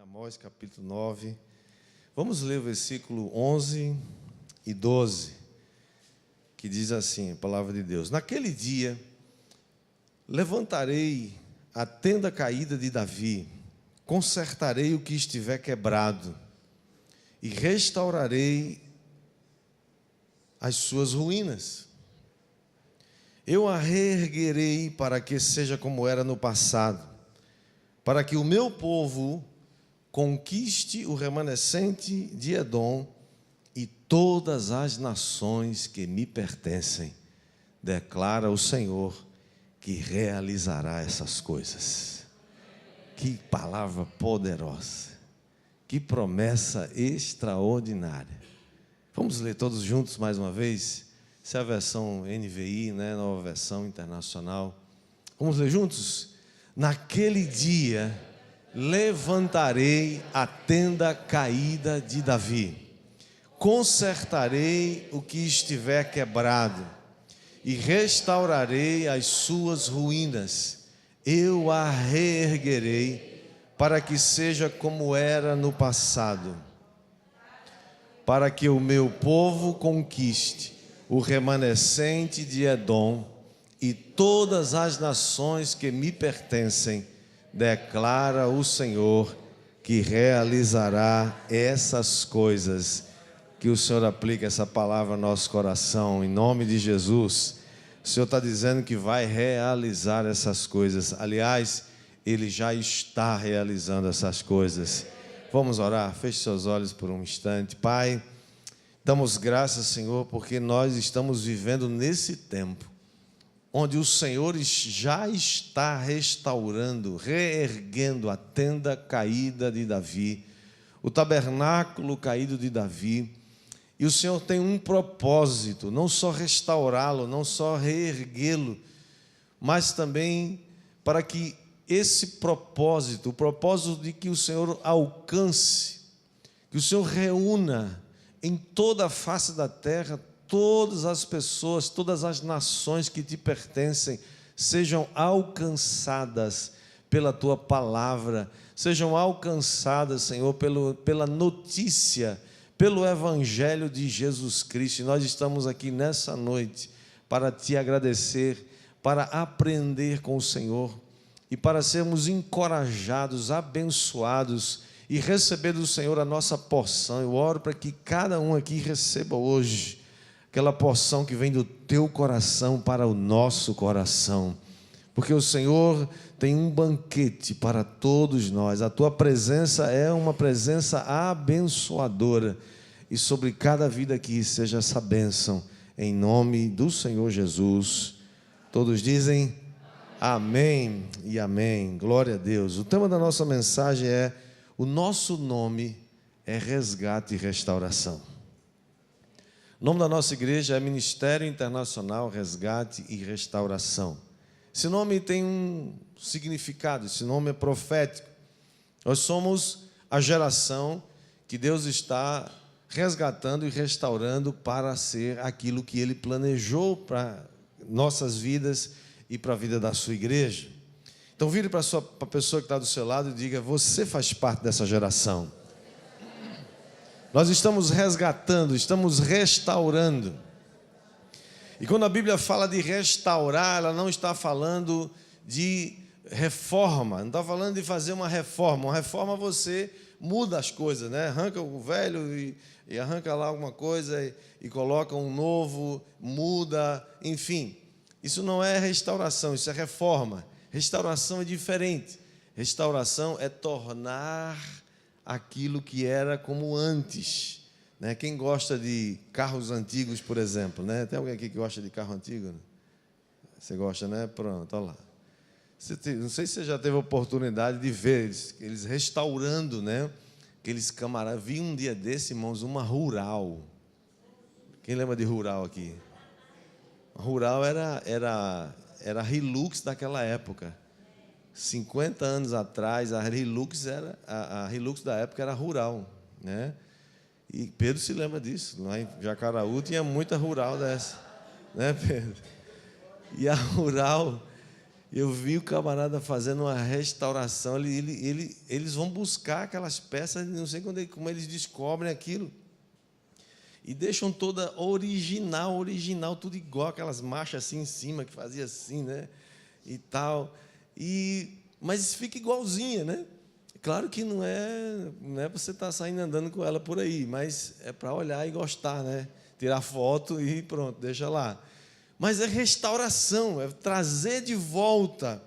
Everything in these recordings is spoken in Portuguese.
Amós capítulo 9. Vamos ler o versículo 11 e 12, que diz assim, a palavra de Deus: Naquele dia levantarei a tenda caída de Davi, consertarei o que estiver quebrado e restaurarei as suas ruínas. Eu a reerguerei para que seja como era no passado, para que o meu povo conquiste o remanescente de Edom e todas as nações que me pertencem, declara o Senhor, que realizará essas coisas. Que palavra poderosa, que promessa extraordinária. Vamos ler todos juntos mais uma vez? Essa é a versão NVI, né? Nova versão internacional. Vamos ler juntos? Naquele dia levantarei a tenda caída de Davi, consertarei o que estiver quebrado e restaurarei as suas ruínas. Eu a reerguerei para que seja como era no passado, para que o meu povo conquiste o remanescente de Edom e todas as nações que me pertencem, declara o Senhor, que realizará essas coisas. Que o Senhor aplique essa palavra ao nosso coração, em nome de Jesus. O Senhor está dizendo que vai realizar essas coisas. Aliás, Ele já está realizando essas coisas. Vamos orar? Feche seus olhos por um instante. Pai, damos graças, Senhor, porque nós estamos vivendo nesse tempo onde o Senhor já está restaurando, reerguendo a tenda caída de Davi, o tabernáculo caído de Davi. E o Senhor tem um propósito, não só restaurá-lo, não só reerguê-lo, mas também para que esse propósito, o propósito de que o Senhor alcance, que o Senhor reúna em toda a face da terra todas as pessoas, todas as nações que te pertencem, sejam alcançadas pela tua palavra, sejam alcançadas, Senhor, pela notícia, pelo evangelho de Jesus Cristo. E nós estamos aqui nessa noite para te agradecer, para aprender com o Senhor e para sermos encorajados, abençoados e receber do Senhor a nossa porção. Eu oro para que cada um aqui receba hoje aquela porção que vem do teu coração para o nosso coração, porque o Senhor tem um banquete para todos nós. A tua presença é uma presença abençoadora, e sobre cada vida aqui seja essa bênção, em nome do Senhor Jesus. Todos dizem amém e amém. Glória a Deus. O tema da nossa mensagem é: o nosso nome é resgate e restauração. O nome da nossa igreja é Ministério Internacional Resgate e Restauração. Esse nome tem um significado, esse nome é profético. Nós somos a geração que Deus está resgatando e restaurando para ser aquilo que Ele planejou para nossas vidas e para a vida da sua igreja. Então vire para a pessoa que está do seu lado e diga: você faz parte dessa geração. Nós estamos resgatando, estamos restaurando. E quando a Bíblia fala de restaurar, ela não está falando de reforma, não está falando de fazer uma reforma. Uma reforma você muda as coisas, né? Arranca o velho e arranca lá alguma coisa e coloca um novo, muda, enfim. Isso não é restauração, isso é reforma. Restauração é diferente. Restauração é tornar aquilo que era como antes, né? Quem gosta de carros antigos, por exemplo, né? Tem alguém aqui que gosta de carro antigo? Você gosta, né? Pronto, olha lá. Não sei se você já teve a oportunidade de ver eles restaurando, né? Aqueles camaradas. Vi um dia desse, irmãos, uma Rural. Quem lembra de Rural aqui? A Rural era a Hilux daquela época. 50 anos atrás, a Hilux da época era Rural, né? E Pedro se lembra disso. Lá em Jacaraú tinha muita Rural dessa, né, Pedro? E a Rural, Eu vi o camarada fazendo uma restauração. Eles vão buscar aquelas peças, não sei como eles descobrem aquilo. E deixam toda original, tudo igual, aquelas marchas assim em cima, que fazia assim, né? E tal. Mas fica igualzinha, né? Claro que não é você estar saindo andando com ela por aí, mas é para olhar e gostar, né? Tirar foto e pronto, deixa lá. Mas é restauração, é trazer de volta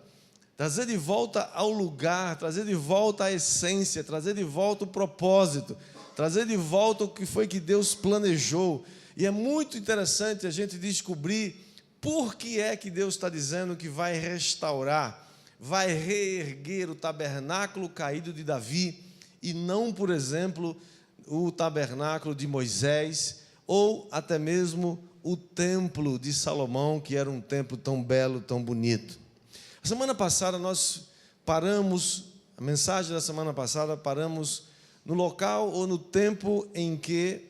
ao lugar, trazer de volta a essência, trazer de volta o propósito, trazer de volta o que foi que Deus planejou. E é muito interessante a gente descobrir por que é que Deus está dizendo que vai restaurar, vai reerguer o tabernáculo caído de Davi, e não, por exemplo, o tabernáculo de Moisés, ou até mesmo o templo de Salomão, que era um templo tão belo, tão bonito. A semana passada nós paramos, a mensagem da semana passada, paramos no local ou no tempo em que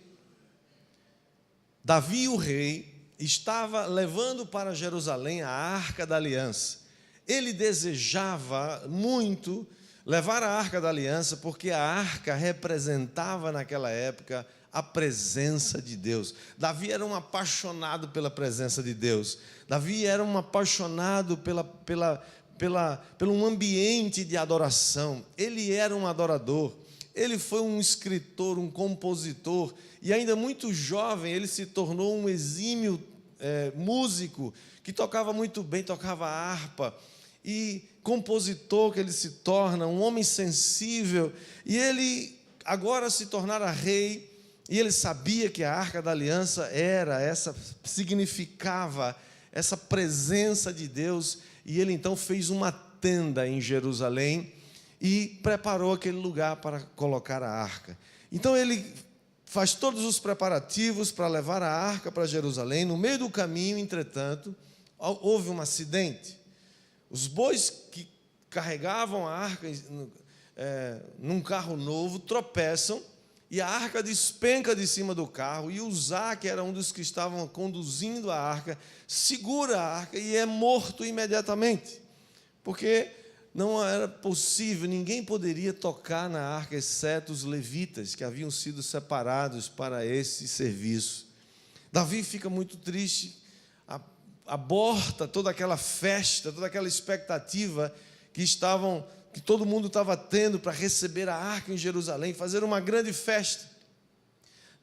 Davi, o rei, estava levando para Jerusalém a Arca da Aliança. Ele desejava muito levar a Arca da Aliança, porque a arca representava naquela época a presença de Deus. Davi era um apaixonado pela presença de Deus. Davi era um apaixonado pelo um ambiente de adoração. Ele era um adorador. Ele foi um escritor, um compositor, e ainda muito jovem ele se tornou um exímio músico, que tocava muito bem, tocava harpa, e compositor que ele se torna, um homem sensível, e ele agora se tornara rei, e ele sabia que a Arca da Aliança significava essa presença de Deus, e ele então fez uma tenda em Jerusalém, e preparou aquele lugar para colocar a arca. Então ele faz todos os preparativos para levar a arca para Jerusalém. No meio do caminho, entretanto, houve um acidente. Os bois que carregavam a arca num carro novo tropeçam, e a arca despenca de cima do carro, e Uzá, que era um dos que estavam conduzindo a arca, segura a arca e é morto imediatamente, porque não era possível, ninguém poderia tocar na arca, exceto os levitas, que haviam sido separados para esse serviço. Davi fica muito triste, aborta toda aquela festa, toda aquela expectativa que todo mundo estava tendo para receber a arca em Jerusalém, fazer uma grande festa.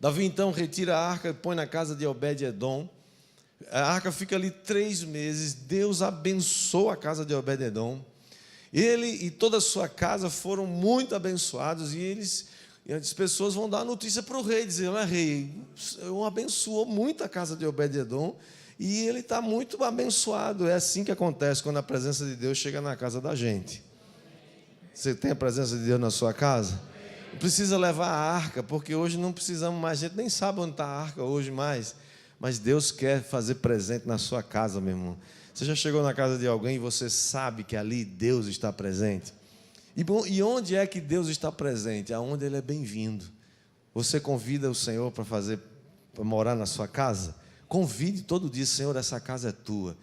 Davi então retira a arca e põe na casa de Obed-edom. A arca fica ali 3 meses, Deus abençoa a casa de Obed-edom. Ele e toda a sua casa foram muito abençoados, e as pessoas vão dar a notícia para o rei, dizer: olha, rei, eu abençoou muito a casa de Obed-edom, e ele está muito abençoado. É assim que acontece quando a presença de Deus chega na casa da gente. Você tem a presença de Deus na sua casa? Não precisa levar a arca, porque hoje não precisamos mais, a gente nem sabe onde está a arca hoje mais, mas Deus quer fazer presente na sua casa, meu irmão. Você já chegou na casa de alguém e você sabe que ali Deus está presente? E onde é que Deus está presente? Aonde Ele é bem-vindo. Você convida o Senhor para morar na sua casa? Convide todo dia: Senhor, essa casa é tua.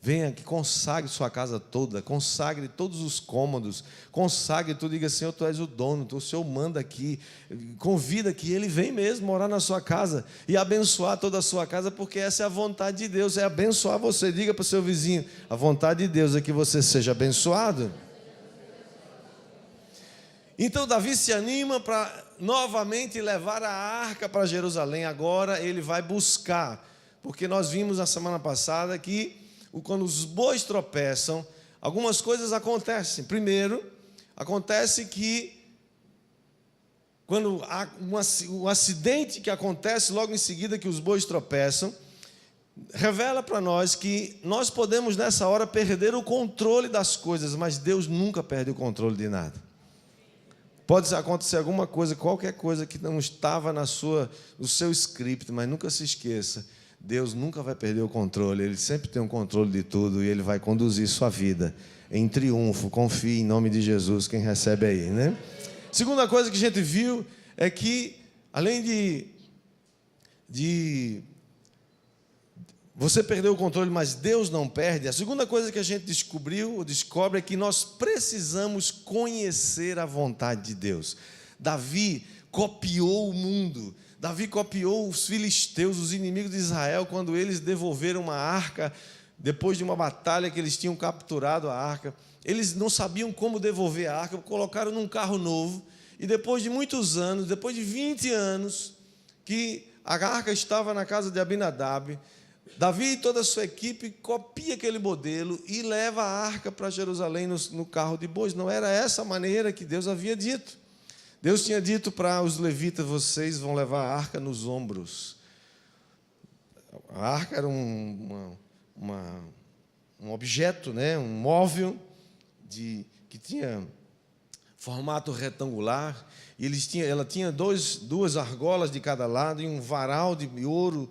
Venha aqui, consagre sua casa toda, consagre todos os cômodos, consagre tudo, diga: Senhor, Tu és o dono, o Senhor manda aqui. Convida que Ele vem mesmo morar na sua casa e abençoar toda a sua casa, porque essa é a vontade de Deus, é abençoar você. Diga para o seu vizinho: a vontade de Deus é que você seja abençoado. Então Davi se anima para novamente levar a arca para Jerusalém. Agora ele vai buscar, porque nós vimos na semana passada que quando os bois tropeçam, algumas coisas acontecem. Primeiro, acontece que quando há um acidente que acontece logo em seguida que os bois tropeçam, revela para nós que nós podemos nessa hora perder o controle das coisas, mas Deus nunca perde o controle de nada. Pode acontecer alguma coisa, qualquer coisa que não estava no seu script, mas nunca se esqueça: Deus nunca vai perder o controle, Ele sempre tem um controle de tudo, e Ele vai conduzir sua vida em triunfo. Confie em nome de Jesus, quem recebe aí, né? Segunda coisa que a gente viu é que, além Você perdeu o controle, mas Deus não perde. A segunda coisa que a gente descobre é que nós precisamos conhecer a vontade de Deus. Davi copiou o mundo. Davi copiou os filisteus, os inimigos de Israel, quando eles devolveram uma arca, depois de uma batalha que eles tinham capturado a arca. Eles não sabiam como devolver a arca, colocaram num carro novo, e depois de muitos anos, depois de 20 anos, que a arca estava na casa de Abinadab, Davi e toda a sua equipe copia aquele modelo e leva a arca para Jerusalém no carro de bois. Não era essa a maneira que Deus havia dito. Deus tinha dito para os levitas: vocês vão levar a arca nos ombros. A arca era um objeto, né? Um móvel que tinha formato retangular, e ela tinha duas argolas de cada lado e um varal de ouro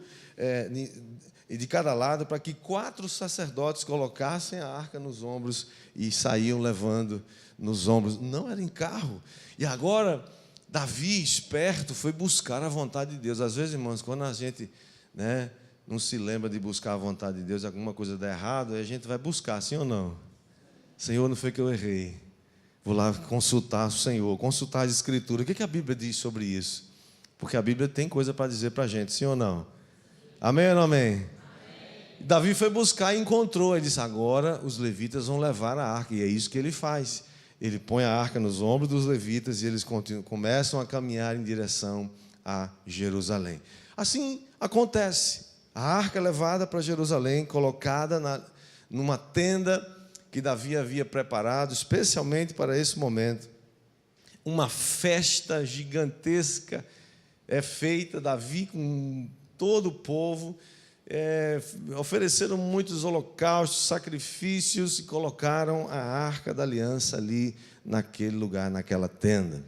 de cada lado, para que 4 sacerdotes colocassem a arca nos ombros e saíam levando nos ombros. Não era em carro. E agora, Davi, esperto, foi buscar a vontade de Deus. Às vezes, irmãos, quando a gente, não se lembra de buscar a vontade de Deus, alguma coisa dá errado, aí a gente vai buscar, sim ou não? Senhor, não foi que eu errei. Vou lá consultar o Senhor, consultar as Escrituras. O que a Bíblia diz sobre isso? Porque a Bíblia tem coisa para dizer para a gente, sim ou não? Amém ou não amém? Amém. Davi foi buscar e encontrou. Ele disse: agora os levitas vão levar a arca. E é isso que ele faz. Ele põe a arca nos ombros dos levitas e eles começam a caminhar em direção a Jerusalém. Assim acontece. A arca é levada para Jerusalém, colocada numa tenda que Davi havia preparado especialmente para esse momento. Uma festa gigantesca é feita. Davi com todo o povo ofereceram muitos holocaustos, sacrifícios, e colocaram a arca da aliança ali naquele lugar, naquela tenda.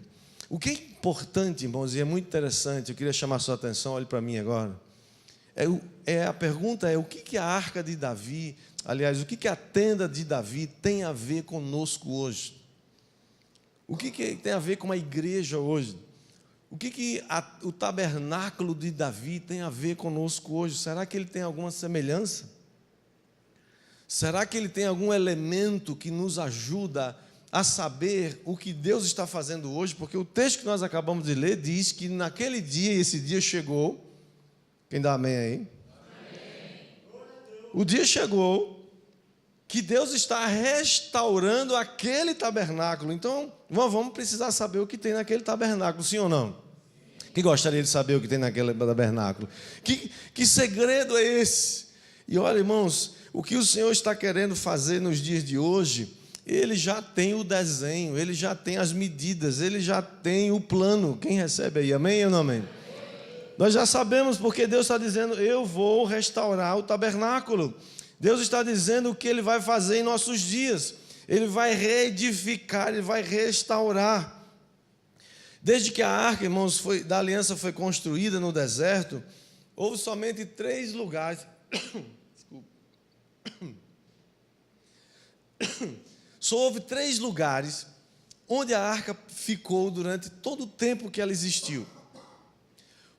O que é importante, irmãos, e é muito interessante, eu queria chamar a sua atenção, olhe para mim agora. A pergunta é: o que a arca de Davi, aliás, o que a tenda de Davi tem a ver conosco hoje? O que tem a ver com a igreja hoje? O que o tabernáculo de Davi tem a ver conosco hoje? Será que ele tem alguma semelhança? Será que ele tem algum elemento que nos ajuda a saber o que Deus está fazendo hoje? Porque o texto que nós acabamos de ler diz que naquele dia, esse dia chegou. Quem dá amém aí? Amém. O dia chegou que Deus está restaurando aquele tabernáculo. Então, vamos precisar saber o que tem naquele tabernáculo, sim ou não? Quem gostaria de saber o que tem naquele tabernáculo? Que segredo é esse? E olha, irmãos, o que o Senhor está querendo fazer nos dias de hoje, Ele já tem o desenho, Ele já tem as medidas, Ele já tem o plano. Quem recebe aí, amém ou não amém? Nós já sabemos, porque Deus está dizendo: eu vou restaurar o tabernáculo. Deus está dizendo o que Ele vai fazer em nossos dias. Ele vai reedificar, Ele vai restaurar. Desde que a arca, irmãos, da aliança foi construída no deserto, houve somente 3 lugares. Desculpa. Só houve 3 lugares onde a arca ficou durante todo o tempo que ela existiu.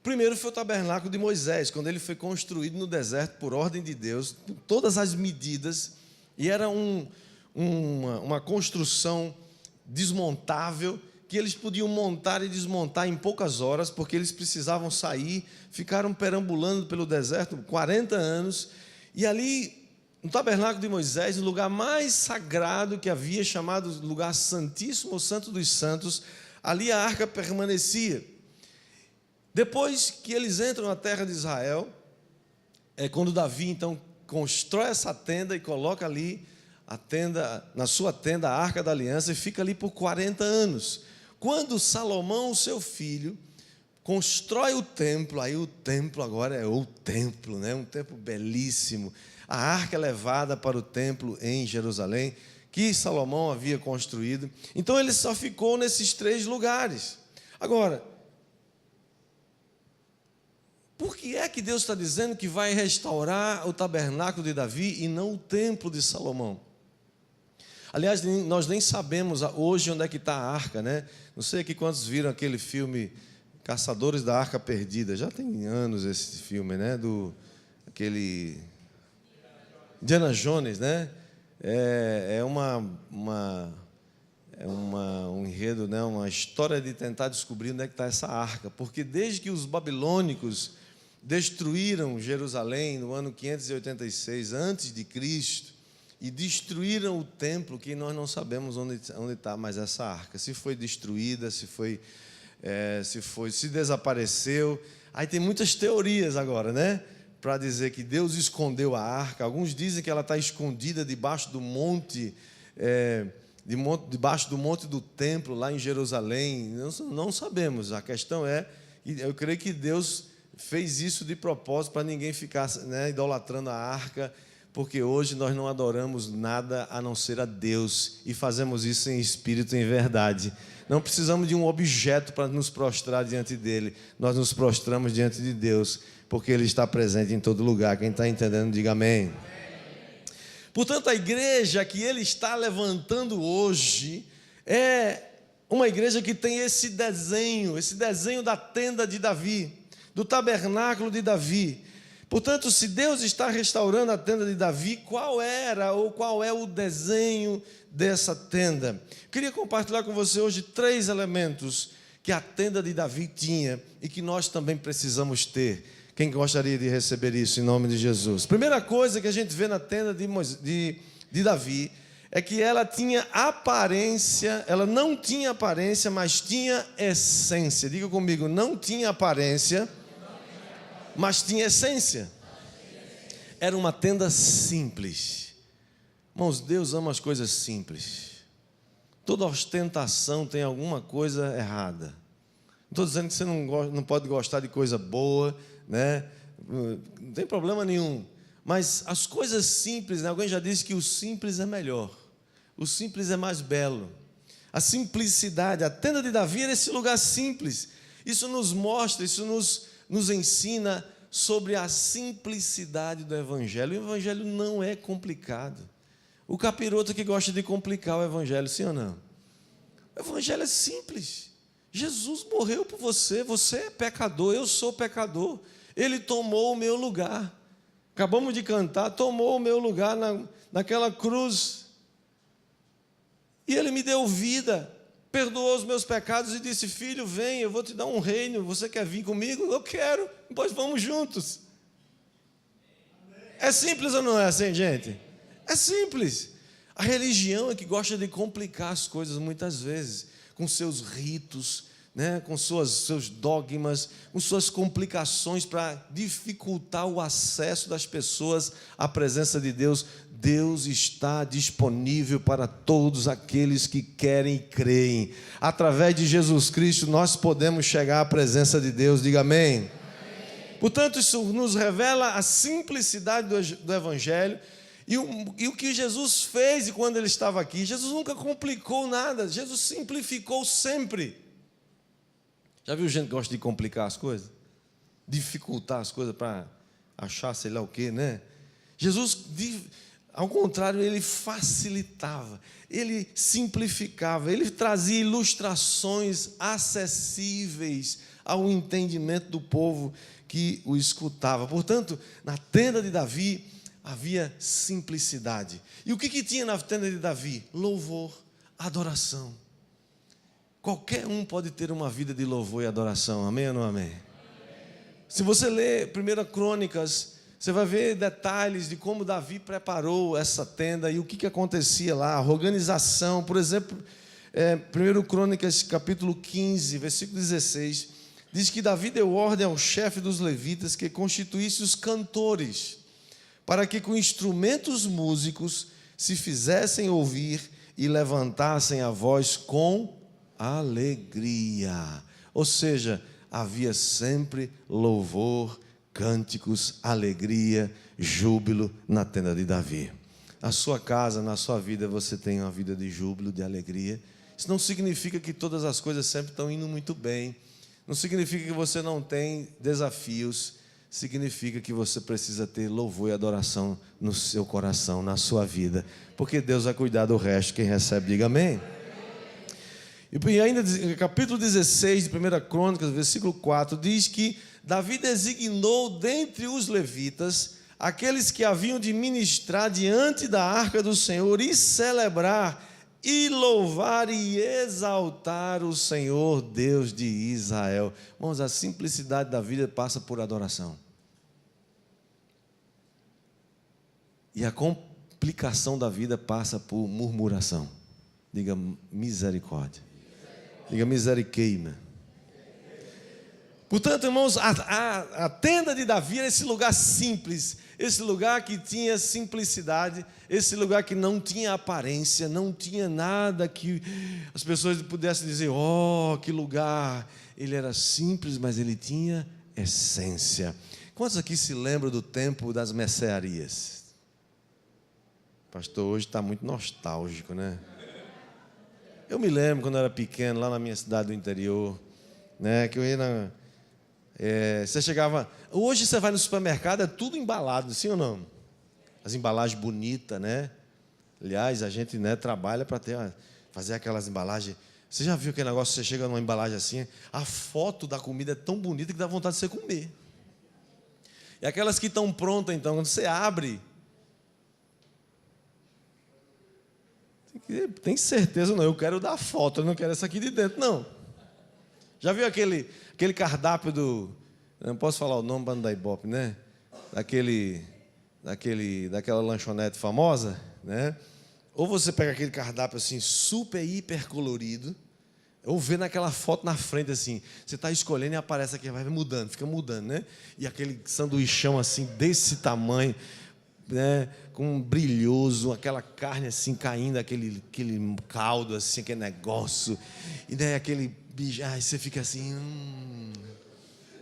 O primeiro foi o tabernáculo de Moisés, quando ele foi construído no deserto por ordem de Deus, com todas as medidas, e era uma construção desmontável, que eles podiam montar e desmontar em poucas horas, porque eles precisavam sair. Ficaram perambulando pelo deserto 40 anos, e ali, no tabernáculo de Moisés, no lugar mais sagrado que havia, chamado lugar santíssimo, ou santo dos santos, ali a arca permanecia. Depois que eles entram na terra de Israel, é quando Davi então constrói essa tenda e coloca ali a tenda, na sua tenda, a arca da aliança, e fica ali por 40 anos. Quando Salomão, seu filho, constrói o templo, aí o templo agora é o templo, um templo belíssimo. A arca é levada para o templo em Jerusalém, que Salomão havia construído. Então ele só ficou nesses 3 lugares. Agora, por que é que Deus está dizendo que vai restaurar o tabernáculo de Davi e não o templo de Salomão? Aliás, nós nem sabemos hoje onde é que está a arca, né? Não sei aqui quantos viram aquele filme Caçadores da Arca Perdida. Já tem anos esse filme, né? Aquele Indiana Jones, né? É um enredo, né? Uma história de tentar descobrir onde é que está essa arca, porque desde que os babilônicos destruíram Jerusalém no ano 586 antes de Cristo e destruíram o templo, que nós não sabemos onde está mais essa arca, se foi destruída, se desapareceu. Aí tem muitas teorias agora, né? Para dizer que Deus escondeu a arca. Alguns dizem que ela está escondida debaixo do monte, debaixo do monte do templo, lá em Jerusalém. Não sabemos. A questão é, eu creio que Deus fez isso de propósito para ninguém ficar, né, idolatrando a arca, porque hoje nós não adoramos nada a não ser a Deus e fazemos isso em espírito e em verdade. Não precisamos de um objeto para nos prostrar diante dele. Nós nos prostramos diante de Deus, porque ele está presente em todo lugar. Quem está entendendo, diga amém. Portanto, a igreja que ele está levantando hoje é uma igreja que tem esse desenho da tenda de Davi, do tabernáculo de Davi. Portanto, se Deus está restaurando a tenda de Davi, qual é o desenho dessa tenda? Queria compartilhar com você hoje 3 elementos que a tenda de Davi tinha e que nós também precisamos ter. Quem gostaria de receber isso em nome de Jesus? Primeira coisa que a gente vê na tenda de Davi é que ela tinha aparência, ela não tinha aparência, mas tinha essência. Diga comigo, não tinha aparência, mas tinha essência. Era uma tenda simples. Irmãos, Deus ama as coisas simples. Toda ostentação tem alguma coisa errada. Não estou dizendo que você não pode gostar de coisa boa, né? Não tem problema nenhum. Mas as coisas simples, né? Alguém já disse que o simples é melhor. O simples é mais belo. A simplicidade, a tenda de Davi era esse lugar simples. Isso nos mostra, isso nos ensina sobre a simplicidade do Evangelho. O Evangelho não é complicado. O capiroto que gosta de complicar o Evangelho, sim ou não? O Evangelho é simples. Jesus morreu por você, você é pecador, eu sou pecador. Ele tomou o meu lugar. Acabamos de cantar, tomou o meu lugar naquela cruz. E Ele me deu vida, perdoou os meus pecados e disse: filho, vem, eu vou te dar um reino, você quer vir comigo? Eu quero, pois vamos juntos. É simples ou não é assim, gente? É simples. A religião é que gosta de complicar as coisas muitas vezes, com seus ritos, né, com seus dogmas, com suas complicações para dificultar o acesso das pessoas à presença de Deus. Deus está disponível para todos aqueles que querem e creem. Através de Jesus Cristo nós podemos chegar à presença de Deus. Diga amém. Portanto, isso nos revela a simplicidade do Evangelho e o que Jesus fez quando Ele estava aqui. Jesus nunca complicou nada, Jesus simplificou sempre. Já viu gente que gosta de complicar as coisas? Dificultar as coisas para achar sei lá o quê, né? Jesus, ao contrário, Ele facilitava, Ele simplificava, Ele trazia ilustrações acessíveis ao entendimento do povo que o escutava. Portanto, na tenda de Davi havia simplicidade. E o que tinha na tenda de Davi? Louvor, adoração. Qualquer um pode ter uma vida de louvor e adoração, amém ou não amém? Amém. Se você ler 1 Crônicas, você vai ver detalhes de como Davi preparou essa tenda e o que acontecia lá, a organização. Por exemplo, 1 Crônicas capítulo 15, versículo 16, diz que Davi deu ordem ao chefe dos levitas que constituísse os cantores, para que com instrumentos músicos se fizessem ouvir e levantassem a voz com alegria. Ou seja, havia sempre louvor, cânticos, alegria, júbilo na tenda de Davi. Na sua casa, na sua vida, você tem uma vida de júbilo, de alegria. Isso não significa que todas as coisas sempre estão indo muito bem. Não significa que você não tem desafios. Significa que você precisa ter louvor e adoração no seu coração, na sua vida. Porque Deus vai cuidar do resto. Quem recebe, diga amém. E ainda, capítulo 16 de 1 Crônicas, versículo 4, diz que Davi designou dentre os levitas aqueles que haviam de ministrar diante da arca do Senhor e celebrar e louvar e exaltar o Senhor Deus de Israel. Irmãos, a simplicidade da vida passa por adoração. E a complicação da vida passa por murmuração. Diga misericórdia. Diga misericórdia. Portanto, irmãos, a tenda de Davi era esse lugar simples, esse lugar que tinha simplicidade, esse lugar que não tinha aparência, não tinha nada que as pessoas pudessem dizer, oh, que lugar. Ele era simples, mas ele tinha essência. Quantos aqui se lembram do tempo das mercearias? Pastor, hoje está muito nostálgico, né? Eu me lembro quando eu era pequeno, lá na minha cidade do interior, né, que eu ia você chegava... Hoje você vai no supermercado, é tudo embalado, sim ou não? As embalagens bonitas, né? Aliás, a gente, né, trabalha para fazer aquelas embalagens. Você já viu aquele negócio, você chega numa embalagem assim, a foto da comida é tão bonita que dá vontade de você comer. E aquelas que estão prontas, então, quando você abre... Tem certeza, não, eu quero dar foto, eu não quero essa aqui de dentro, não. Já viu aquele cardápio não posso falar o nome para não dar ibope, né? Daquela lanchonete famosa, né? Ou você pega aquele cardápio assim, super, hiper colorido, ou vê naquela foto na frente assim, você está escolhendo e aparece aqui, vai mudando, fica mudando, né? E aquele sanduichão assim, desse tamanho, né, com um brilhoso, aquela carne assim caindo, aquele caldo assim, aquele negócio, e daí aquele bicho, aí você fica assim,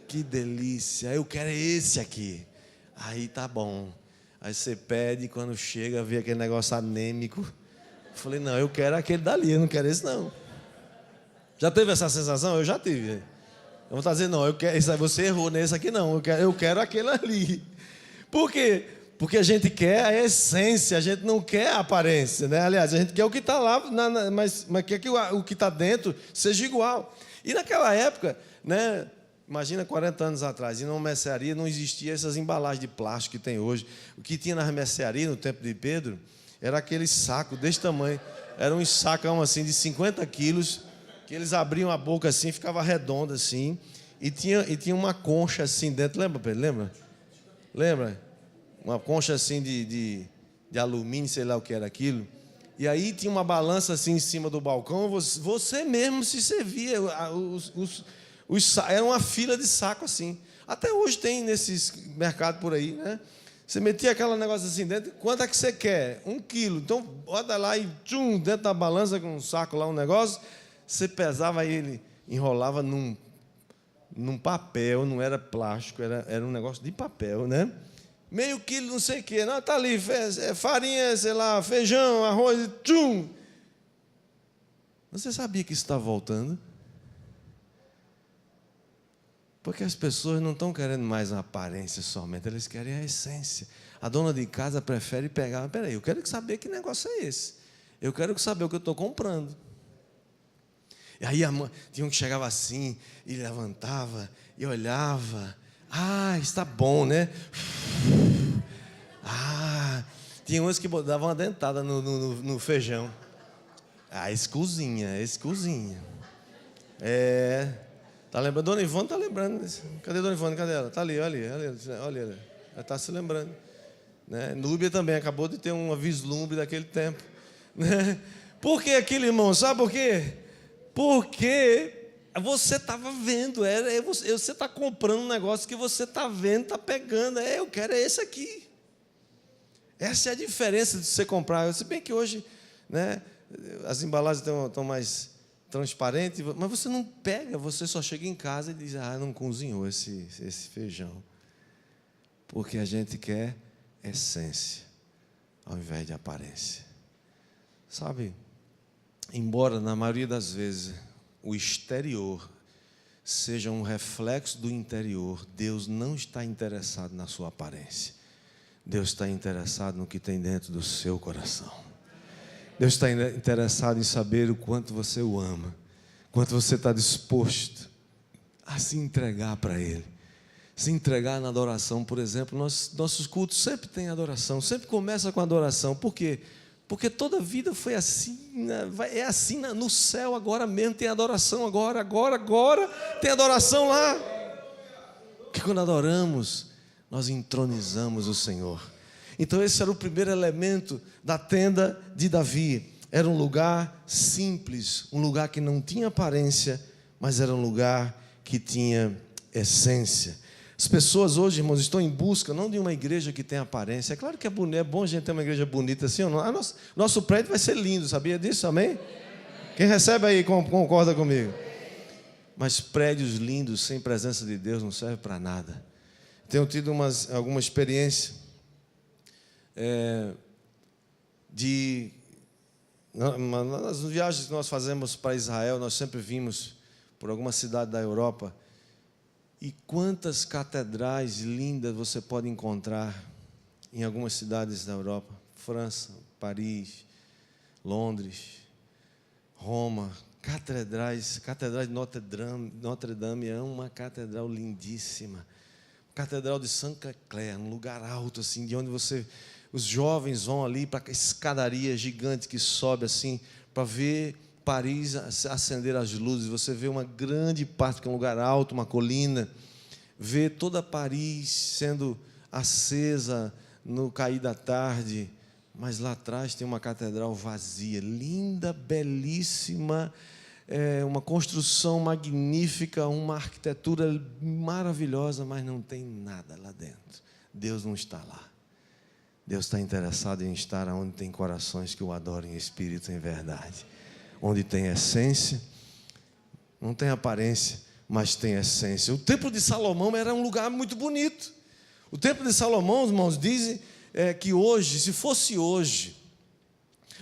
que delícia, eu quero esse aqui. Aí tá bom. Aí você pede, quando chega, vê aquele negócio anêmico. Eu falei, não, eu quero aquele dali, eu não quero esse não. Já teve essa sensação? Eu já tive. Eu vou estar dizendo, não, eu quero, isso aí você errou nesse aqui não, eu quero aquele ali. Por quê? Porque a gente quer a essência, a gente não quer a aparência, né? Aliás, a gente quer o que está lá, mas quer que o que está dentro seja igual. E naquela época, né, imagina 40 anos atrás, e numa mercearia não existia essas embalagens de plástico que tem hoje. O que tinha nas mercearias no tempo de Pedro era aquele saco desse tamanho. Era um sacão assim de 50 quilos, que eles abriam a boca assim, ficava redonda assim, e tinha uma concha assim dentro. Lembra, Pedro? Lembra? Uma concha assim de alumínio, sei lá o que era aquilo. E aí tinha uma balança assim em cima do balcão, você mesmo se servia. Era uma fila de saco assim. Até hoje tem nesses mercados por aí, né? Você metia aquele negócio assim dentro, quanto é que você quer? 1 quilo. Então, bota lá e dentro da balança com um saco lá, um negócio, você pesava ele, enrolava num papel, não era plástico, era um negócio de papel, né? Meio quilo, não sei o quê. Não, está ali, farinha, sei lá, feijão, arroz, tchum. Você sabia que isso está voltando? Porque as pessoas não estão querendo mais a aparência somente, eles querem a essência. A dona de casa prefere pegar, peraí, eu quero saber que negócio é esse. Eu quero saber o que eu estou comprando. E aí tinha um que chegava assim, e levantava, e olhava. Ah, está bom, né? Ah, tinha uns que davam uma dentada no feijão. Ah, esse cozinha. Tá lembrando? Dona Ivone está lembrando. Cadê Dona Ivone? Cadê ela? Está ali, olha. Ela está se lembrando. Né? Núbia também acabou de ter um vislumbre daquele tempo. Né? Por que aquele irmão? Sabe por quê? Porque você estava vendo, você está comprando um negócio que você está vendo, está pegando. Eu quero esse aqui. Essa é a diferença de você comprar. Se bem que hoje, né, as embalagens estão mais transparentes, mas você não pega, você só chega em casa e diz, não cozinhou esse feijão. Porque a gente quer essência, ao invés de aparência. Sabe, embora na maioria das vezes o exterior seja um reflexo do interior, Deus não está interessado na sua aparência. Deus está interessado no que tem dentro do seu coração. Deus está interessado em saber o quanto você o ama, quanto você está disposto a se entregar para Ele. se entregar na adoração, por exemplo. Nossos cultos sempre têm adoração, sempre começa com adoração. Por quê? Porque toda a vida foi assim, é assim no céu, agora mesmo tem adoração, agora tem adoração lá. Porque quando adoramos, nós entronizamos o Senhor. Então esse era o primeiro elemento da tenda de Davi. Era um lugar simples, um lugar que não tinha aparência, mas era um lugar que tinha essência. As pessoas hoje, irmãos, estão em busca não de uma igreja que tenha aparência. É claro que é bom a gente ter uma igreja bonita assim ou não. Nosso prédio vai ser lindo, sabia disso? Amém? Quem recebe aí concorda comigo. Mas prédios lindos sem presença de Deus não servem para nada. Tenho tido alguma experiência nas viagens que nós fazemos para Israel, nós sempre vimos por alguma cidade da Europa. E quantas catedrais lindas você pode encontrar em algumas cidades da Europa. França, Paris, Londres, Roma. Catedrais de Notre Dame é uma catedral lindíssima. Catedral de Saint-Clair, um lugar alto assim, de onde os jovens vão ali para a escadaria gigante que sobe assim, para ver Paris acender as luzes. Você vê uma grande parte, que é um lugar alto, uma colina, vê toda Paris sendo acesa no cair da tarde, mas lá atrás tem uma catedral vazia, linda, belíssima, uma construção magnífica, uma arquitetura maravilhosa, mas não tem nada lá dentro. Deus não está lá. Deus está interessado em estar onde tem corações que o adorem em espírito e em verdade. Onde tem essência, não tem aparência, mas tem essência. O templo de Salomão era um lugar muito bonito. O templo de Salomão, os irmãos, dizem que hoje, se fosse hoje,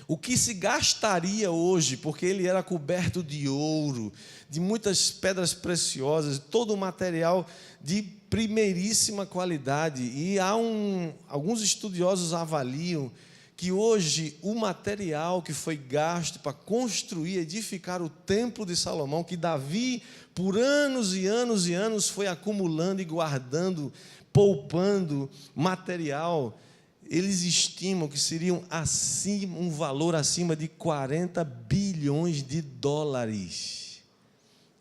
o que se gastaria hoje, porque ele era coberto de ouro, de muitas pedras preciosas, todo o material de primeiríssima qualidade. E alguns estudiosos avaliam que hoje o material que foi gasto para construir, edificar o templo de Salomão, que Davi, por anos e anos e anos, foi acumulando e guardando, poupando material, eles estimam que seriam um valor acima de 40 bilhões de dólares.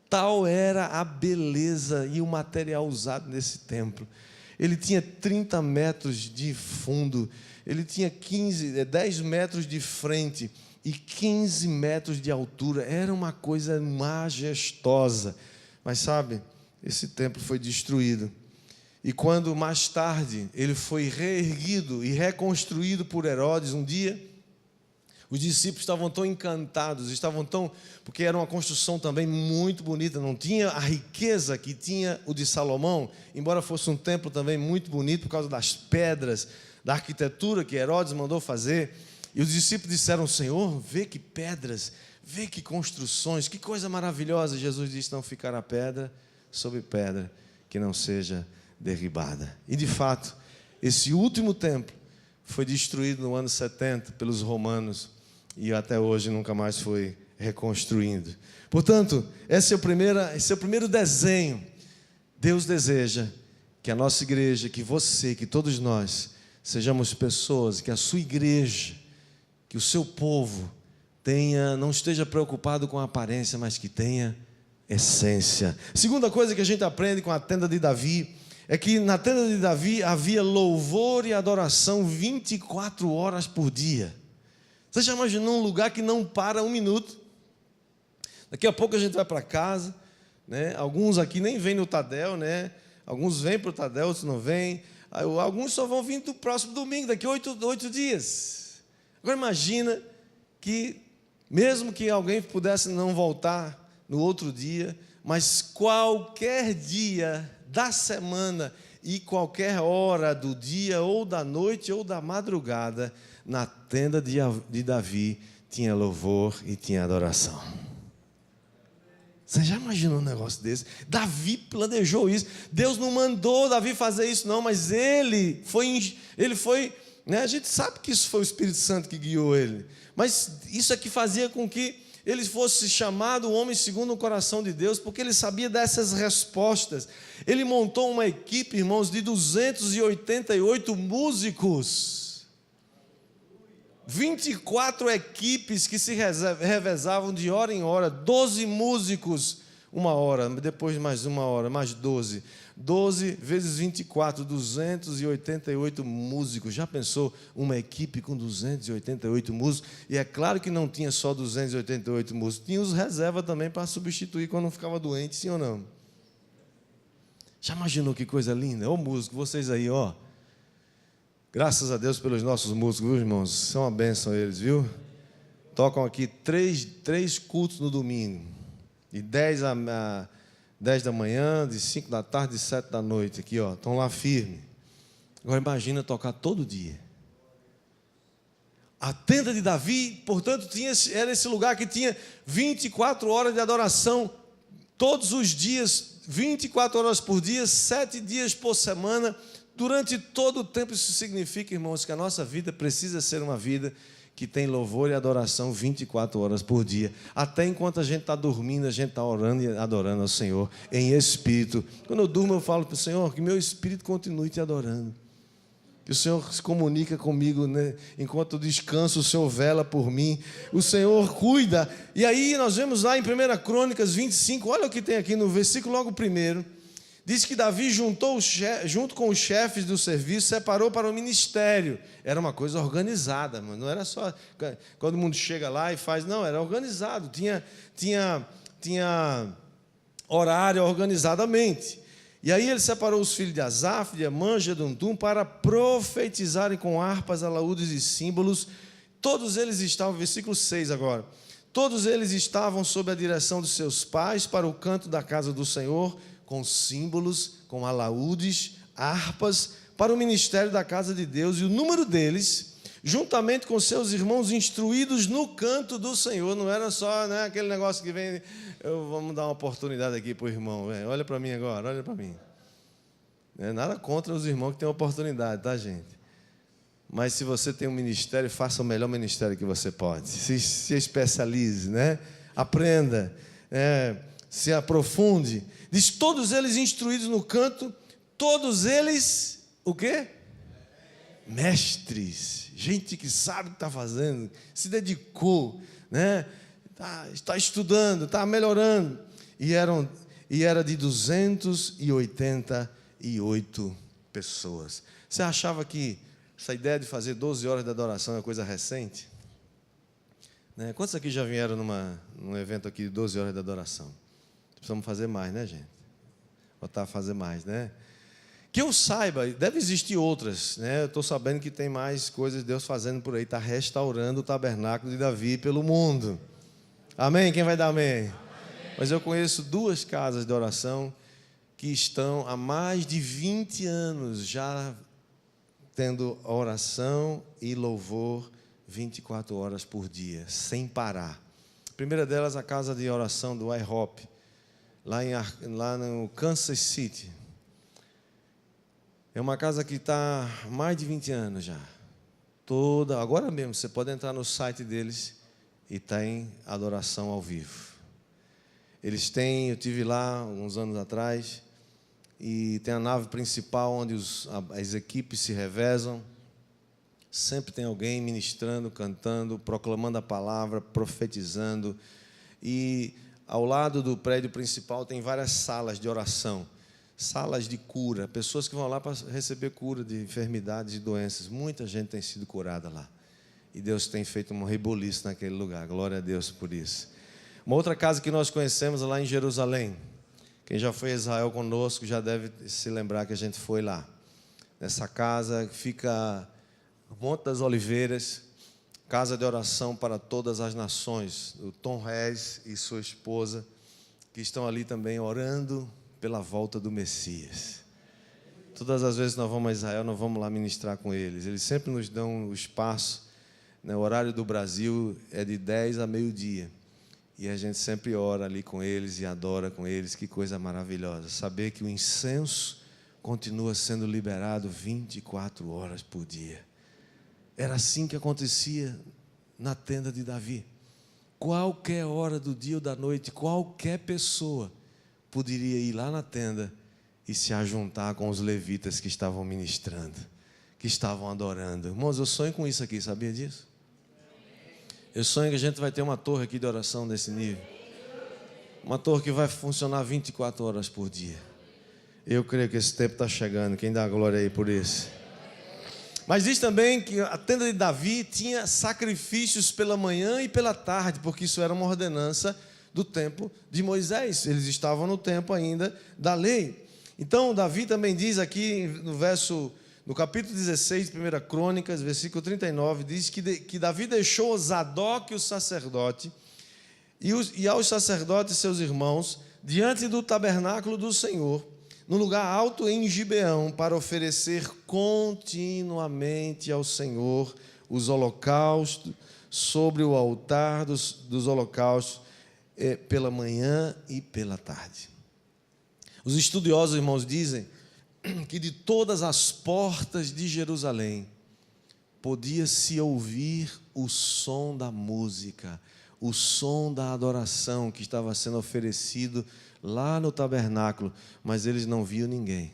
Tal era a beleza e o material usado nesse templo. Ele tinha 30 metros de fundo, ele tinha 10 metros de frente e 15 metros de altura. Era uma coisa majestosa. Mas sabe, esse templo foi destruído. E quando mais tarde ele foi reerguido e reconstruído por Herodes um dia, os discípulos estavam tão encantados, porque era uma construção também muito bonita, não tinha a riqueza que tinha o de Salomão, embora fosse um templo também muito bonito por causa das pedras, da arquitetura que Herodes mandou fazer. E os discípulos disseram: Senhor, vê que pedras, vê que construções, que coisa maravilhosa. Jesus disse: não ficará pedra sobre pedra que não seja derribada. E de fato, esse último templo foi destruído no ano 70 pelos romanos e até hoje nunca mais foi reconstruído. Portanto, esse é o primeiro desenho. Deus deseja que a nossa igreja, que você, que todos nós sejamos pessoas, que a sua igreja, que o seu povo não esteja preocupado com a aparência, mas que tenha essência. Segunda coisa que a gente aprende com a tenda de Davi é que na tenda de Davi havia louvor e adoração 24 horas por dia. Você já imaginou um lugar que não para um minuto? Daqui a pouco a gente vai para casa, né? Alguns aqui nem vêm no Tadel, né? Alguns vêm para o Tadel, outros não vêm. Alguns só vão vir do próximo domingo, daqui a 8 dias. Agora imagina que, mesmo que alguém pudesse não voltar no outro dia, mas qualquer dia da semana e qualquer hora do dia ou da noite ou da madrugada, na tenda de Davi tinha louvor e tinha adoração. Você já imaginou um negócio desse? Davi planejou isso. Deus não mandou Davi fazer isso não, mas ele foi, né? A gente sabe que isso foi o Espírito Santo que guiou ele, mas isso é que fazia com que ele fosse chamado o homem segundo o coração de Deus, porque ele sabia dessas respostas. Ele montou uma equipe, irmãos, de 288 músicos. 24 equipes que se revezavam de hora em hora, 12 músicos, 1 hora, depois mais 1 hora, mais 12. 12 vezes 24, 288 músicos. Já pensou uma equipe com 288 músicos? E é claro que não tinha só 288 músicos, tinha os reserva também para substituir quando ficava doente, sim ou não? Já imaginou que coisa linda? Ô músico, vocês aí, ó. Graças a Deus pelos nossos músicos, viu, irmãos? São uma bênção eles, viu? Tocam aqui três cultos no domingo. De 10 da manhã, de 5 da tarde, de 7 da noite. Aqui, ó, estão lá firmes. Agora imagina tocar todo dia. A tenda de Davi, portanto, era esse lugar que tinha 24 horas de adoração, todos os dias, 24 horas por dia, 7 dias por semana, durante todo o tempo. Isso significa, irmãos, que a nossa vida precisa ser uma vida que tem louvor e adoração 24 horas por dia. Até enquanto a gente está dormindo, a gente está orando e adorando ao Senhor em espírito. Quando eu durmo, eu falo para o Senhor que meu espírito continue te adorando. Que o Senhor se comunica comigo, né? Enquanto eu descanso, o Senhor vela por mim. O Senhor cuida. E aí nós vemos lá em 1 Crônicas 25, olha o que tem aqui no versículo logo primeiro. Diz que Davi junto com os chefes do serviço, separou para o ministério. Era uma coisa organizada, mas não era só quando o mundo chega lá e faz. Não, era organizado, tinha horário organizadamente. E aí ele separou os filhos de Asaf, de Emã, de Jedutun, para profetizarem com harpas, alaúdes e símbolos. Todos eles estavam, versículo 6 agora. Todos eles estavam sob a direção de seus pais para o canto da casa do Senhor, com símbolos, com alaúdes, harpas, para o ministério da casa de Deus. E o número deles, juntamente com seus irmãos instruídos no canto do Senhor, não era só, né, aquele negócio que vem, vamos dar uma oportunidade aqui para o irmão, olha para mim agora, olha para mim. Nada contra os irmãos que têm oportunidade, tá, gente? Mas se você tem um ministério, faça o melhor ministério que você pode. Se especialize, né? Aprenda, se aprofunde. Diz, todos eles instruídos no canto, todos eles, o quê? Mestres, gente que sabe o que está fazendo, se dedicou, né? Está estudando, está melhorando. E era de 288 pessoas. Você achava que essa ideia de fazer 12 horas de adoração é uma coisa recente? Né? Quantos aqui já vieram num evento aqui de 12 horas de adoração? Precisamos fazer mais, né, gente? Voltar a fazer mais, né? Que eu saiba, deve existir outras, né? Eu estou sabendo que tem mais coisas de Deus fazendo por aí. Está restaurando o tabernáculo de Davi pelo mundo. Amém? Quem vai dar amém? Amém? Mas eu conheço 2 casas de oração que estão há mais de 20 anos já tendo oração e louvor 24 horas por dia, sem parar. A primeira delas, a casa de oração do IHOP, lá no Kansas City. É uma casa que está há mais de 20 anos já. Agora mesmo, você pode entrar no site deles e tem adoração ao vivo. Eles têm, eu tive lá uns anos atrás, e tem a nave principal onde as equipes se revezam. Sempre tem alguém ministrando, cantando, proclamando a palavra, profetizando. E ao lado do prédio principal tem várias salas de oração, salas de cura, pessoas que vão lá para receber cura de enfermidades e doenças. Muita gente tem sido curada lá. E Deus tem feito um reboliço naquele lugar. Glória a Deus por isso. Uma outra casa que nós conhecemos lá em Jerusalém. Quem já foi a Israel conosco já deve se lembrar que a gente foi lá. Nessa casa fica no Monte das Oliveiras, casa de oração para todas as nações. O Tom Reis e sua esposa, que estão ali também orando pela volta do Messias. Todas as vezes que nós vamos a Israel, nós vamos lá ministrar com eles. Eles sempre nos dão o espaço, né? O horário do Brasil é de 10 a meio-dia. E a gente sempre ora ali com eles e adora com eles. Que coisa maravilhosa. Saber que o incenso continua sendo liberado 24 horas por dia. Era assim que acontecia na tenda de Davi. qualquer hora do dia ou da noite, qualquer pessoa poderia ir lá na tenda e se ajuntar com os levitas que estavam ministrando, que estavam adorando. Irmãos, eu sonho com isso aqui, sabia disso? Eu sonho que a gente vai ter uma torre aqui de oração desse nível. Uma torre que vai funcionar 24 horas por dia. Eu creio que esse tempo está chegando. Quem dá glória aí por isso? Mas diz também que a tenda de Davi tinha sacrifícios pela manhã e pela tarde, porque isso era uma ordenança do tempo de Moisés. Eles estavam no tempo ainda da lei. Então, Davi também diz aqui no capítulo 16 de 1 Crônicas, versículo 39, diz que Davi deixou Zadok, o sacerdote, e aos sacerdotes seus irmãos, diante do tabernáculo do Senhor, no lugar alto em Gibeão, para oferecer continuamente ao Senhor os holocaustos sobre o altar dos holocaustos, pela manhã e pela tarde. Os estudiosos, irmãos, dizem que de todas as portas de Jerusalém podia-se ouvir o som da música, o som da adoração que estava sendo oferecido lá no tabernáculo, mas eles não viam ninguém.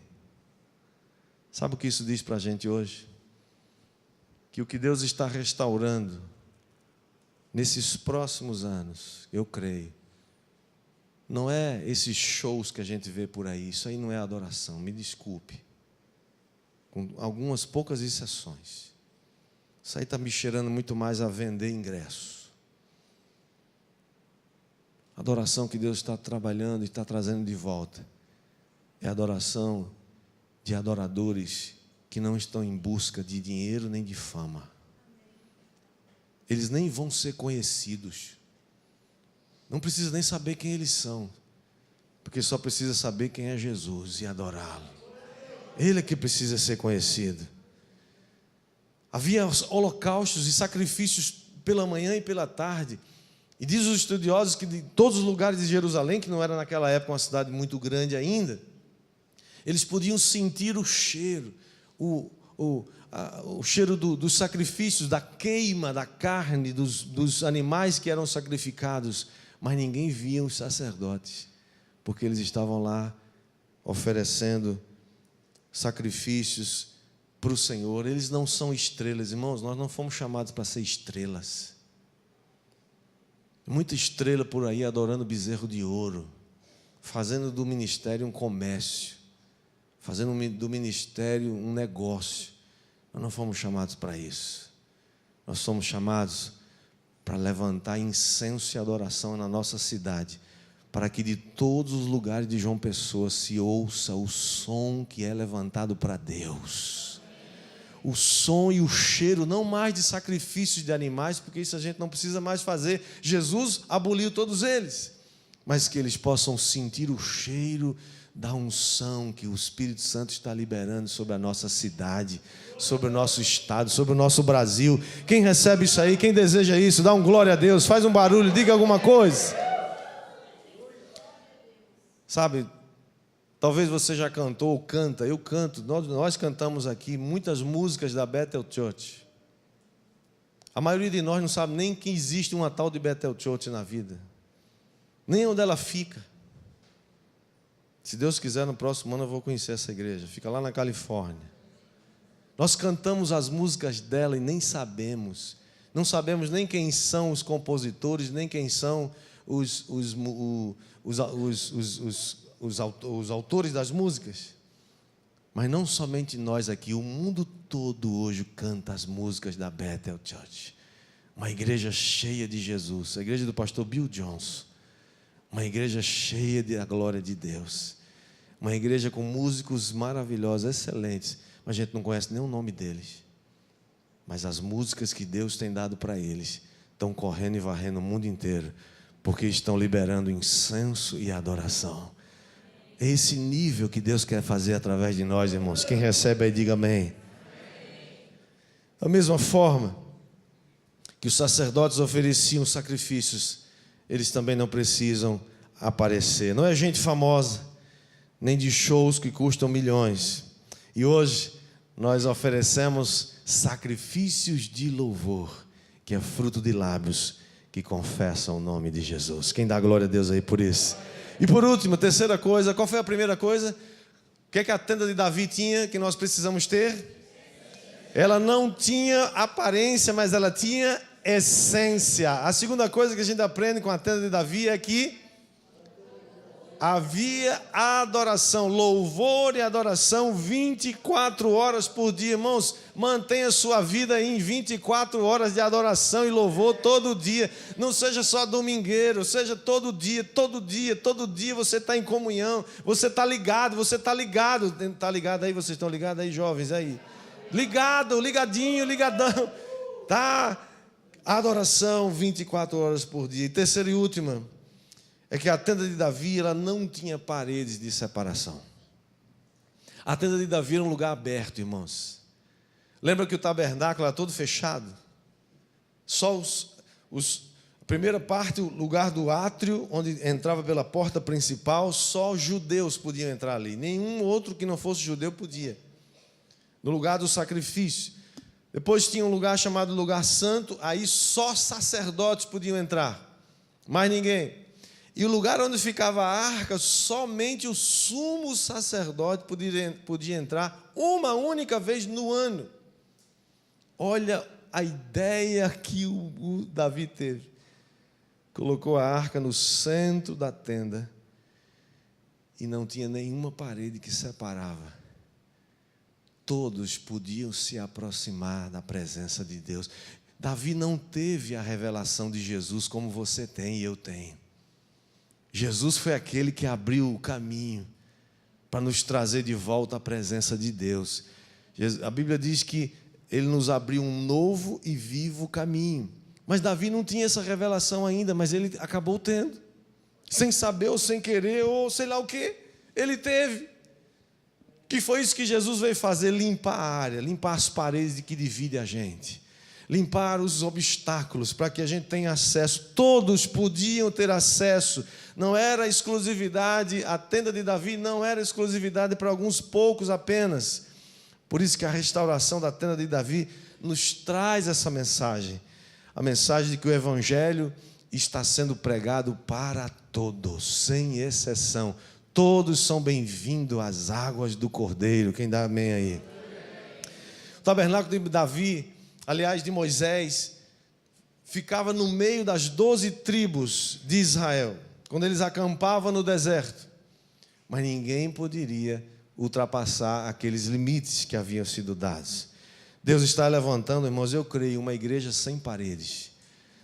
Sabe o que isso diz para a gente hoje? Que o que Deus está restaurando nesses próximos anos, eu creio, não é esses shows que a gente vê por aí. Isso aí não é adoração, me desculpe, com algumas poucas exceções. Isso aí está me cheirando muito mais a vender ingressos. A adoração que Deus está trabalhando e está trazendo de volta é a adoração de adoradores que não estão em busca de dinheiro nem de fama. Eles nem vão ser conhecidos. Não precisa nem saber quem eles são, porque só precisa saber quem é Jesus e adorá-lo. Ele é que precisa ser conhecido. Havia holocaustos e sacrifícios pela manhã e pela tarde. E diz os estudiosos que de todos os lugares de Jerusalém, que não era naquela época uma cidade muito grande ainda, eles podiam sentir o cheiro, o cheiro dos sacrifícios, da queima da carne dos animais que eram sacrificados. Mas ninguém via os sacerdotes, porque eles estavam lá oferecendo sacrifícios para o Senhor. Eles não são estrelas, irmãos, nós não fomos chamados para ser estrelas. Muita estrela por aí adorando bezerro de ouro, fazendo do ministério um comércio, fazendo do ministério um negócio. Nós não fomos chamados para isso. Nós somos chamados para levantar incenso e adoração na nossa cidade, para que de todos os lugares de João Pessoa se ouça o som que é levantado para Deus. O som e o cheiro, não mais de sacrifícios de animais, porque isso a gente não precisa mais fazer. Jesus aboliu todos eles, mas que eles possam sentir o cheiro da unção que o Espírito Santo está liberando sobre a nossa cidade, sobre o nosso estado, sobre o nosso Brasil. Quem recebe isso aí, quem deseja isso, dá um glória a Deus, faz um barulho, diga alguma coisa. Sabe, talvez você já cantou ou canta, eu canto, nós cantamos aqui muitas músicas da Bethel Church. A maioria de nós não sabe nem que existe uma tal de Bethel Church na vida, nem onde ela fica. Se Deus quiser, no próximo ano eu vou conhecer essa igreja. Fica lá na Califórnia. Nós cantamos as músicas dela e nem sabemos. Não sabemos nem quem são os compositores, nem quem são os autores das músicas. Mas não somente nós aqui, o mundo todo hoje canta as músicas da Bethel Church. Uma igreja cheia de Jesus. A igreja do pastor Bill Johnson. Uma igreja cheia da glória de Deus. Uma igreja com músicos maravilhosos, excelentes. Mas a gente não conhece nem o nome deles. Mas as músicas que Deus tem dado para eles estão correndo e varrendo o mundo inteiro, porque estão liberando incenso e adoração. É esse nível que Deus quer fazer através de nós, irmãos. Quem recebe aí, diga amém. Da mesma forma que os sacerdotes ofereciam sacrifícios, eles também não precisam aparecer. Não é gente famosa, nem de shows que custam milhões. E hoje nós oferecemos sacrifícios de louvor, que é fruto de lábios que confessam o nome de Jesus. Quem dá glória a Deus aí por isso? E por último, terceira coisa, qual foi a primeira coisa? O que é que a tenda de Davi tinha que nós precisamos ter? Ela não tinha aparência, mas ela tinha essência. A segunda coisa que a gente aprende com a tenda de Davi é que havia adoração, louvor e adoração 24 horas por dia. Irmãos, mantenha sua vida em 24 horas de adoração e louvor todo dia. Não seja só domingueiro, seja todo dia você está em comunhão, você está ligado. Está ligado aí? Vocês estão ligados aí, jovens aí? Ligado, ligadinho, ligadão. Tá? Adoração 24 horas por dia. E terceira e última, é que a tenda de Davi, ela não tinha paredes de separação. A tenda de Davi era um lugar aberto, irmãos. Lembra que o tabernáculo era todo fechado? Só a primeira parte, o lugar do átrio, onde entrava pela porta principal, só os judeus podiam entrar ali. Nenhum outro que não fosse judeu podia. No lugar do sacrifício. Depois tinha um lugar chamado lugar santo, aí só sacerdotes podiam entrar. Mais ninguém. E o lugar onde ficava a arca, somente o sumo sacerdote podia entrar uma única vez no ano. Olha a ideia que o Davi teve. Colocou a arca no centro da tenda e não tinha nenhuma parede que separava. Todos podiam se aproximar da presença de Deus. Davi não teve a revelação de Jesus como você tem e eu tenho. Jesus foi aquele que abriu o caminho para nos trazer de volta à presença de Deus. A Bíblia diz que Ele nos abriu um novo e vivo caminho. Mas Davi não tinha essa revelação ainda, mas ele acabou tendo. Sem saber ou sem querer ou sei lá o que, ele teve. Que foi isso que Jesus veio fazer, limpar a área, limpar as paredes que dividem a gente. Limpar os obstáculos para que a gente tenha acesso. Todos podiam ter acesso. Não era exclusividade, a tenda de Davi não era exclusividade para alguns poucos apenas. Por isso que a restauração da tenda de Davi nos traz essa mensagem. A mensagem de que o Evangelho está sendo pregado para todos, sem exceção. Todos são bem-vindos às águas do Cordeiro. Quem dá amém aí? O tabernáculo de Davi, aliás, de Moisés, ficava no meio das 12 tribos de Israel, quando eles acampavam no deserto. Mas ninguém poderia ultrapassar aqueles limites que haviam sido dados. Deus está levantando, irmãos, eu creio, uma igreja sem paredes.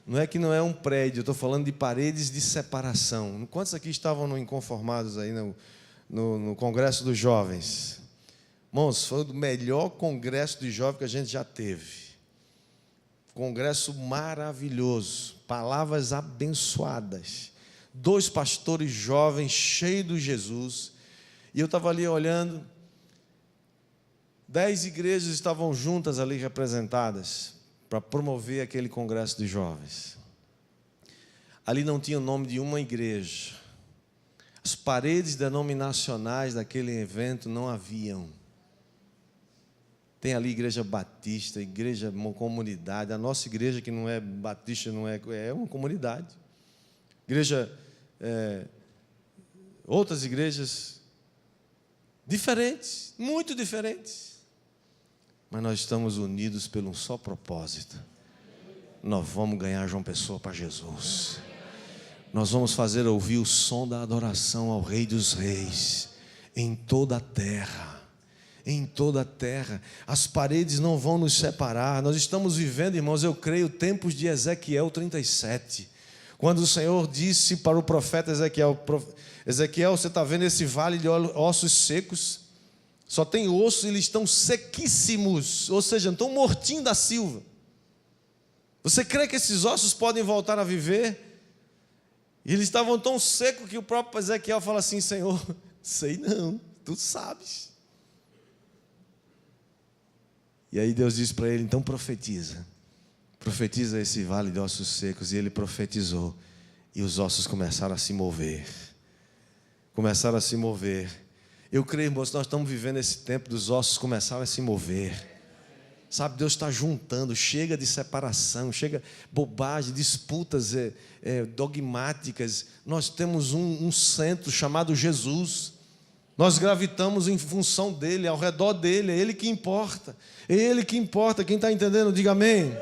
Não é que não é um prédio, eu estou falando de paredes de separação. Quantos aqui estavam inconformados aí no Congresso dos Jovens? Irmãos, foi o melhor congresso de jovens que a gente já teve. Congresso maravilhoso, palavras abençoadas. 2 pastores jovens, cheios de Jesus. E eu estava ali olhando, 10 igrejas estavam juntas ali representadas para promover aquele congresso de jovens. Ali não tinha o nome de uma igreja. As paredes denominacionais daquele evento não haviam. Tem ali igreja batista, igreja comunidade. A nossa igreja que não é batista, não é uma comunidade. Igreja, outras igrejas diferentes, muito diferentes. Mas nós estamos unidos por um só propósito. Nós vamos ganhar João Pessoa para Jesus. Nós vamos fazer ouvir o som da adoração ao Rei dos Reis em toda a terra. Em toda a terra, as paredes não vão nos separar. Nós estamos vivendo, irmãos, eu creio, tempos de Ezequiel 37, quando o Senhor disse para o profeta Ezequiel: Ezequiel, você está vendo esse vale de ossos secos? Só tem ossos, eles estão sequíssimos, ou seja, estão mortinhos da silva. Você crê que esses ossos podem voltar a viver? E eles estavam tão secos que o próprio Ezequiel fala assim: Senhor, sei não, tu sabes. E aí Deus diz para ele: então profetiza esse vale de ossos secos. E ele profetizou, e os ossos começaram a se mover. Eu creio, irmãos, nós estamos vivendo esse tempo dos ossos começarem a se mover. Sabe, Deus está juntando, chega de separação, chega bobagem, disputas dogmáticas. Nós temos um centro chamado Jesus. Nós gravitamos em função dele, ao redor dele, é ele que importa. É ele que importa, quem está entendendo, diga amém.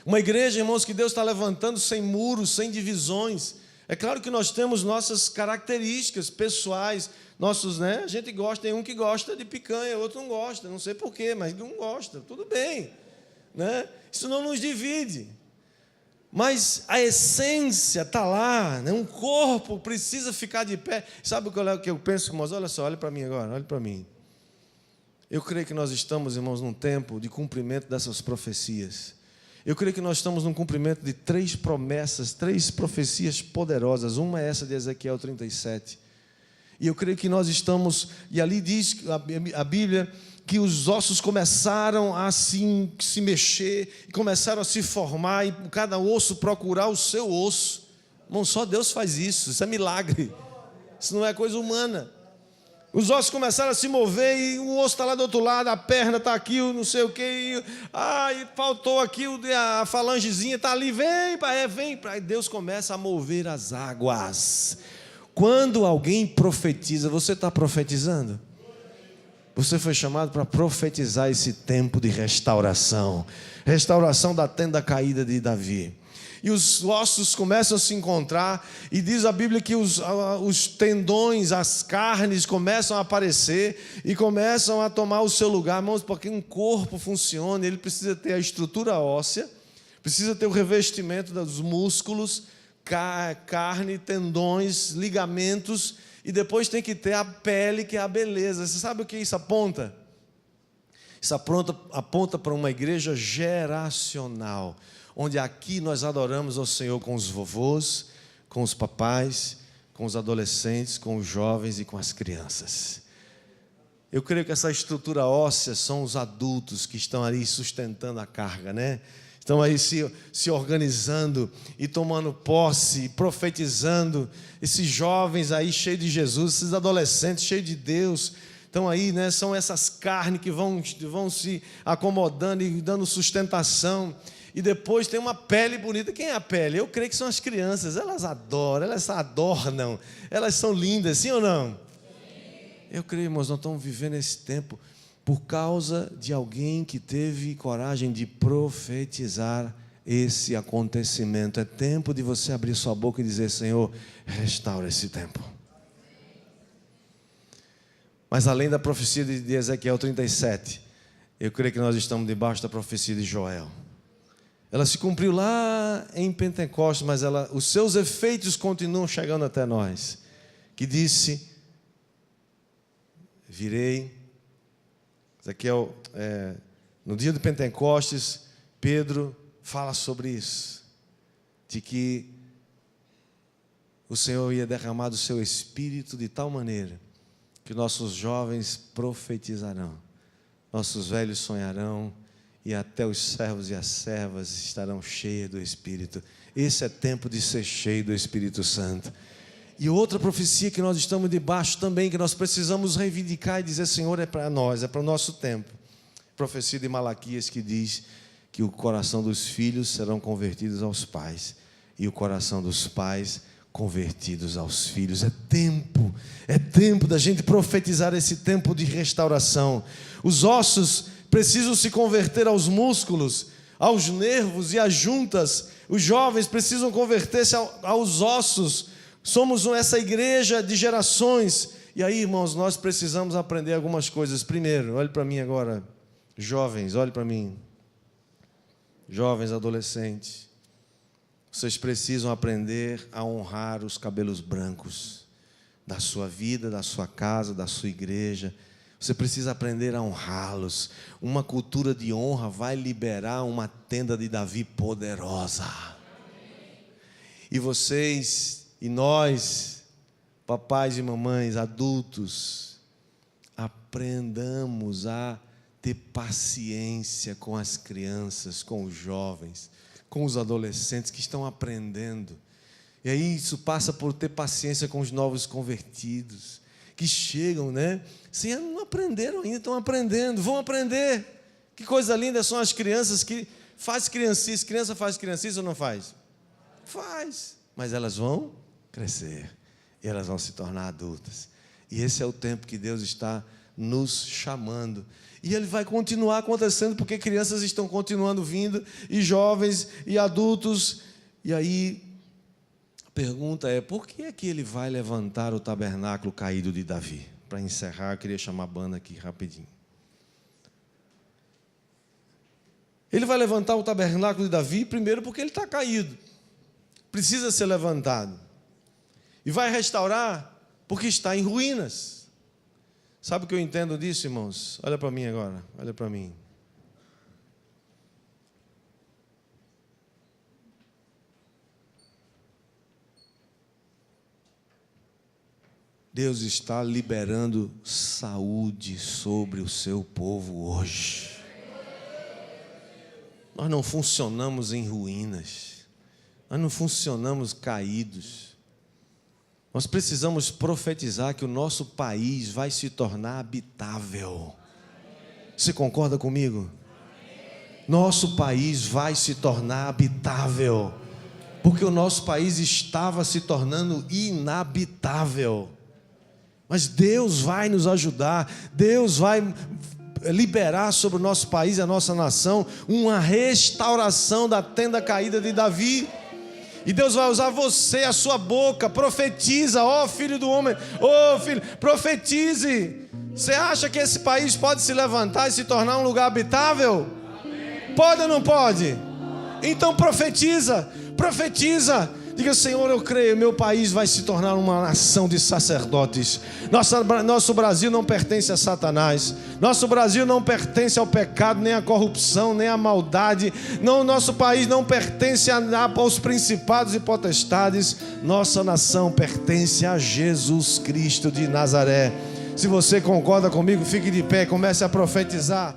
Uma igreja, irmãos, que Deus está levantando sem muros, sem divisões. É claro que nós temos nossas características pessoais, a gente gosta, tem um que gosta de picanha, outro não gosta, não sei porquê, mas não gosta, tudo bem, né? Isso não nos divide, mas a essência está lá, né? Um corpo precisa ficar de pé. Sabe o que eu penso, irmãos? Olha só, olha para mim agora, olha para mim. Eu creio que nós estamos, irmãos, num tempo de cumprimento dessas profecias. Eu creio que nós estamos num cumprimento de 3 promessas, 3 profecias poderosas. Uma é essa de Ezequiel 37. E eu creio que nós estamos, e ali diz a Bíblia, que os ossos começaram a se mexer, e começaram a se formar, e cada osso procurar o seu osso. Irmão, só Deus faz isso, isso é milagre, isso não é coisa humana. Os ossos começaram a se mover, e o osso está lá do outro lado, a perna está aqui, não sei o quê, e faltou aqui, a falangezinha está ali, vem, Deus começa a mover as águas. Quando alguém profetiza, você está profetizando? Você foi chamado para profetizar esse tempo de restauração. Restauração da tenda caída de Davi. E os ossos começam a se encontrar. E diz a Bíblia que os tendões, as carnes começam a aparecer. E começam a tomar o seu lugar. Irmãos, porque um corpo funcione, ele precisa ter a estrutura óssea. Precisa ter o revestimento dos músculos, carne, tendões, ligamentos, e depois tem que ter a pele, que é a beleza. Você sabe o que isso aponta? Isso aponta para uma igreja geracional, onde aqui nós adoramos ao Senhor com os vovôs, com os papais, com os adolescentes, com os jovens e com as crianças. Eu creio que essa estrutura óssea são os adultos que estão ali sustentando a carga, né? Estão aí se organizando e tomando posse, profetizando. Esses jovens aí cheios de Jesus, esses adolescentes cheios de Deus, estão aí, né? São essas carnes que vão se acomodando e dando sustentação. E depois tem uma pele bonita. Quem é a pele? Eu creio que são as crianças. Elas adoram, elas adornam, elas são lindas, sim ou não? Sim. Eu creio, irmãos, nós estamos vivendo esse tempo por causa de alguém que teve coragem de profetizar esse acontecimento. É tempo de você abrir sua boca e dizer: Senhor, restaura esse tempo. Mas além da profecia de Ezequiel 37, eu creio que nós estamos debaixo da profecia de Joel. Ela se cumpriu lá em Pentecostes, mas os seus efeitos continuam chegando até nós. Que disse: virei. Ezequiel, no dia de Pentecostes, Pedro fala sobre isso, de que o Senhor ia derramar do seu Espírito de tal maneira que nossos jovens profetizarão, nossos velhos sonharão, e até os servos e as servas estarão cheios do Espírito. Esse é tempo de ser cheio do Espírito Santo. E outra profecia que nós estamos debaixo também, que nós precisamos reivindicar e dizer: Senhor, é para nós, é para o nosso tempo. Profecia de Malaquias, que diz que o coração dos filhos serão convertidos aos pais, e o coração dos pais convertidos aos filhos. É tempo da gente profetizar esse tempo de restauração. Os ossos precisam se converter aos músculos, aos nervos e às juntas. Os jovens precisam converter-se aos ossos. Somos essa igreja de gerações. E aí, irmãos, nós precisamos aprender algumas coisas. Primeiro, olhe para mim agora, jovens, olhe para mim. Jovens, adolescentes, vocês precisam aprender a honrar os cabelos brancos da sua vida, da sua casa, da sua igreja. Você precisa aprender a honrá-los. Uma cultura de honra vai liberar uma tenda de Davi poderosa. E vocês e nós, papais e mamães, adultos, aprendamos a ter paciência com as crianças, com os jovens, com os adolescentes que estão aprendendo. E aí isso passa por ter paciência com os novos convertidos, que chegam, né? Não aprenderam ainda, estão aprendendo, vão aprender. Que coisa linda são as crianças que faz criancice. Criança faz criancice ou não faz? Faz. Mas elas vão crescer. E elas vão se tornar adultas. E esse é o tempo que Deus está nos chamando. E ele vai continuar acontecendo, porque crianças estão continuando vindo, e jovens, e adultos. E aí, a pergunta é, por que é que ele vai levantar o tabernáculo caído de Davi? Para encerrar, eu queria chamar a banda aqui rapidinho. Ele vai levantar o tabernáculo de Davi, primeiro porque ele está caído. Precisa ser levantado. E vai restaurar porque está em ruínas. Sabe o que eu entendo disso, irmãos? Olha para mim agora, olha para mim. Deus está liberando saúde sobre o seu povo hoje. Nós não funcionamos em ruínas. Nós não funcionamos caídos. Nós precisamos profetizar que o nosso país vai se tornar habitável. Você concorda comigo? Nosso país vai se tornar habitável. Porque o nosso país estava se tornando inabitável. Mas Deus vai nos ajudar. Deus vai liberar sobre o nosso país e a nossa nação uma restauração da tenda caída de Davi. E Deus vai usar você, a sua boca. Profetiza, ó filho do homem, ó filho, profetize. Você acha que esse país pode se levantar e se tornar um lugar habitável? Pode ou não pode? Então profetiza, profetiza. Diga, Senhor, eu creio, meu país vai se tornar uma nação de sacerdotes. Nosso Brasil não pertence a Satanás. Nosso Brasil não pertence ao pecado, nem à corrupção, nem à maldade. Não, nosso país não pertence aos principados e potestades. Nossa nação pertence a Jesus Cristo de Nazaré. Se você concorda comigo, fique de pé, comece a profetizar.